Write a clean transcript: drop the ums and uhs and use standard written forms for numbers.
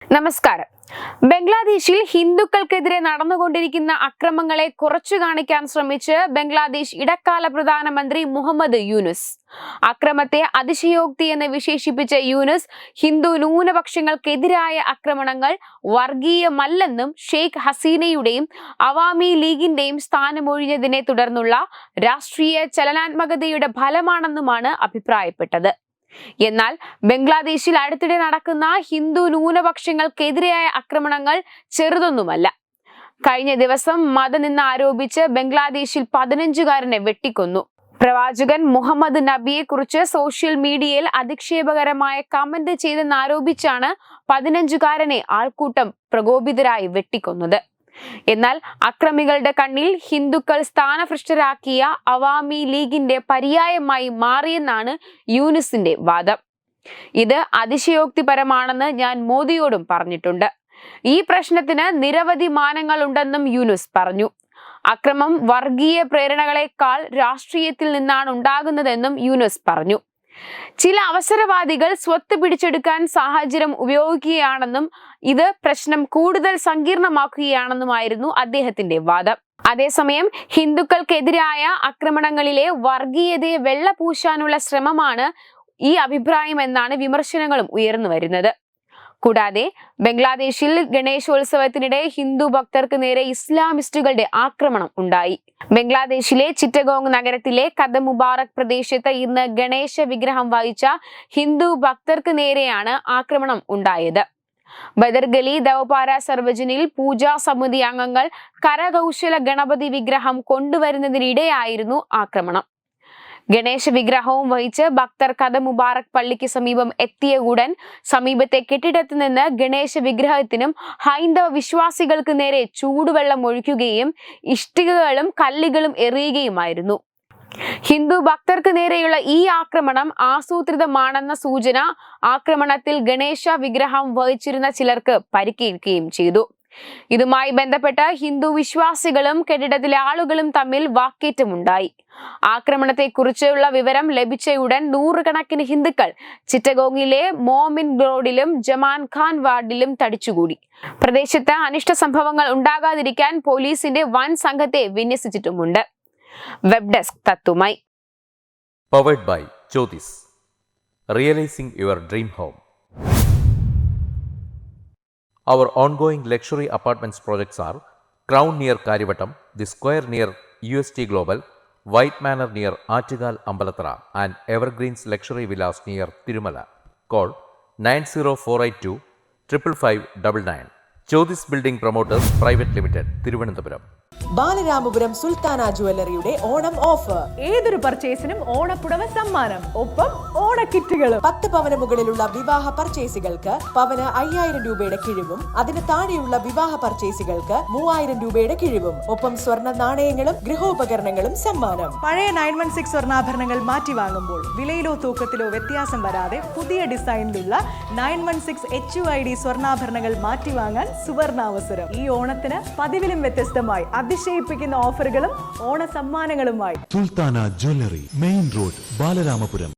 നമസ്കാരം. ബംഗ്ലാദേശിൽ ഹിന്ദുക്കൾക്കെതിരെ നടന്നുകൊണ്ടിരിക്കുന്ന അക്രമങ്ങളെ കുറച്ചു കാണിക്കാൻ ശ്രമിച്ച് ബംഗ്ലാദേശ് ഇടക്കാല പ്രധാനമന്ത്രി മുഹമ്മദ് യൂനുസ്. അക്രമത്തെ അതിശയോക്തി എന്ന് വിശേഷിപ്പിച്ച യൂനുസ് ഹിന്ദു ന്യൂനപക്ഷങ്ങൾക്കെതിരായ ആക്രമണങ്ങൾ വർഗീയമല്ലെന്നും ഷെയ്ഖ് ഹസീനയുടെയും അവാമി ലീഗിന്റെയും സ്ഥാനമൊഴിഞ്ഞതിനെ തുടർന്നുള്ള രാഷ്ട്രീയ ചലനാത്മകതയുടെ ഫലമാണെന്നുമാണ് അഭിപ്രായപ്പെട്ടത്. എന്നാൽ ബംഗ്ലാദേശിൽ അടുത്തിടെ നടക്കുന്ന ഹിന്ദു ന്യൂനപക്ഷങ്ങൾക്കെതിരായ ആക്രമണങ്ങൾ ചെറുതൊന്നുമല്ല. കഴിഞ്ഞ ദിവസം മതനിന്ദ ആരോപിച്ച് ബംഗ്ലാദേശിൽ 15കാരനെ വെട്ടിക്കൊന്നു. പ്രവാചകൻ മുഹമ്മദ് നബിയെ കുറിച്ച് സോഷ്യൽ മീഡിയയിൽ അധിക്ഷേപകരമായ കമന്റ് ചെയ്തെന്നാരോപിച്ചാണ് 15കാരനെ ആൾക്കൂട്ടം പ്രകോപിതരായി വെട്ടിക്കൊന്നത്. എന്നാൽ അക്രമികളുടെ കണ്ണിൽ ഹിന്ദുക്കൾ സ്ഥാനഭ്രഷ്ടരാക്കിയ അവാമി ലീഗിന്റെ പര്യായമായി മാറിയെന്നാണ് യൂനുസിന്റെ വാദം. ഇത് അതിശയോക്തിപരമാണെന്ന് ഞാൻ മോദിയോടും പറഞ്ഞിട്ടുണ്ട്. ഈ പ്രശ്നത്തിന് നിരവധി മാനങ്ങളുണ്ടെന്നും യൂനുസ് പറഞ്ഞു. അക്രമം വർഗീയ പ്രേരണകളെക്കാൾ രാഷ്ട്രീയത്തിൽ നിന്നാണ് ഉണ്ടാകുന്നതെന്നും യൂനുസ് പറഞ്ഞു. ചില അവസരവാദികൾ സ്വത്ത് പിടിച്ചെടുക്കാൻ സാഹചര്യം ഉപയോഗിക്കുകയാണെന്നും ഇത് പ്രശ്നം കൂടുതൽ സങ്കീർണമാക്കുകയാണെന്നുമായിരുന്നു അദ്ദേഹത്തിന്റെ വാദം. അതേസമയം ഹിന്ദുക്കൾക്കെതിരായ ആക്രമണങ്ങളിലെ വർഗീയതയെ വെള്ളപൂശാനുള്ള ശ്രമമാണ് ഈ അഭിപ്രായം എന്നാണ് വിമർശനങ്ങളും ഉയർന്നു വരുന്നത്. കൂടാതെ ബംഗ്ലാദേശിൽ ഗണേശോത്സവത്തിനിടെ ഹിന്ദു ഭക്തർക്ക് നേരെ ഇസ്ലാമിസ്റ്റുകളുടെ ആക്രമണം ഉണ്ടായി. ബംഗ്ലാദേശിലെ ചിറ്റഗോങ് നഗരത്തിലെ കദമുബാറക് പ്രദേശത്ത് ഇന്ന് ഗണേശ വിഗ്രഹം വഹിച്ച ഹിന്ദു ഭക്തർക്ക് നേരെയാണ് ആക്രമണം ഉണ്ടായത്. ബദർഗലി ദവപാര സർവജനിൽ പൂജാ സമിതി അംഗങ്ങൾ കരകൗശല ഗണപതി വിഗ്രഹം കൊണ്ടുവരുന്നതിനിടെയായിരുന്നു ആക്രമണം. ഗണേശ വിഗ്രഹവും വഹിച്ച് ഭക്തർ കദമുബാറക് പള്ളിക്ക് സമീപം എത്തിയ ഉടൻ സമീപത്തെ കെട്ടിടത്തു നിന്ന് ഗണേശ വിഗ്രഹത്തിനും ഹൈന്ദവ വിശ്വാസികൾക്ക് നേരെ ചൂടുവെള്ളം ഒഴിക്കുകയും ഇഷ്ടികകളും കല്ലുകളും എറിയുകയുമായിരുന്നു. ഹിന്ദു ഭക്തർക്ക് നേരെയുള്ള ഈ ആക്രമണം ആസൂത്രിതമാണെന്ന സൂചന. ആക്രമണത്തിൽ ഗണേശ വിഗ്രഹം വഹിച്ചിരുന്ന ചിലർക്ക് പരിക്കേൽക്കുകയും ചെയ്തു. ഇതുമായി ബന്ധപ്പെട്ട ഹിന്ദു വിശ്വാസികളും കെട്ടിടത്തിലെ ആളുകളും തമ്മിൽ വാക്കേറ്റമുണ്ടായി. ആക്രമണത്തെക്കുറിച്ചുള്ള വിവരം ലഭിച്ചയുടൻ നൂറുകണക്കിന് ഹിന്ദുക്കൾ ചിറ്റഗോങ്ങിലെ മോമിൻ റോഡിലും ജമാൻ ഖാൻ വാർഡിലും തടിച്ചുകൂടി. പ്രദേശത്ത് അനിഷ്ട സംഭവങ്ങൾ ഉണ്ടാകാതിരിക്കാൻ പോലീസിന്റെ വൻ സംഘത്തെ വിന്യസിച്ചിട്ടുമുണ്ട്. വെബ് ഡെസ്ക് തത്തുമൈ. Powered by Jyothis. Realising your dream home. Our ongoing luxury apartments projects are Crown near Karivattam, The Square near UST Global, White Manor near Aattugal Ambalathara, and Evergreens Luxury Villas near Tirumala. Call 90482 55599. Jyotis Building Promoters Private Limited, Thiruvananthapuram. Balaramapuram Sultana ജുവല്ലറിയുടെ Onam offer. ഏതൊരു പർച്ചേസിനും ഓണപ്പുടവ സമ്മാനം, ഒപ്പം ഓണക്കിറ്റുകളും. 10 പവന് മുകളിലുള്ള വിവാഹ പർച്ചേസുകൾക്ക് പവന് 5000 രൂപയുടെ കിഴിവും അതിന് താഴെയുള്ള വിവാഹ പർച്ചേസുകൾക്ക് 3000 രൂപയുടെ കിഴിവും, ഒപ്പം സ്വർണ്ണ നാണയങ്ങളും ഗൃഹോപകരണങ്ങളും സമ്മാനം. പഴയ 916 സ്വർണ്ണാഭരണങ്ങൾ മാറ്റി വാങ്ങുമ്പോൾ വിലയിലോ തൂക്കത്തിലോ വ്യത്യാസം വരാതെ പുതിയ ഡിസൈനിലുള്ള 916 HUID സ്വർണ്ണാഭരണങ്ങൾ മാറ്റി വാങ്ങാൻ സുവർണാവസരം. ഈ ഓണത്തിന് പതിവിലും വ്യത്യസ്തമായി അതിശയിപ്പിക്കുന്ന ഓഫറുകളും ഓണ സമ്മാനങ്ങളുമായി Sultana jewellery, main road, Balaramapuram.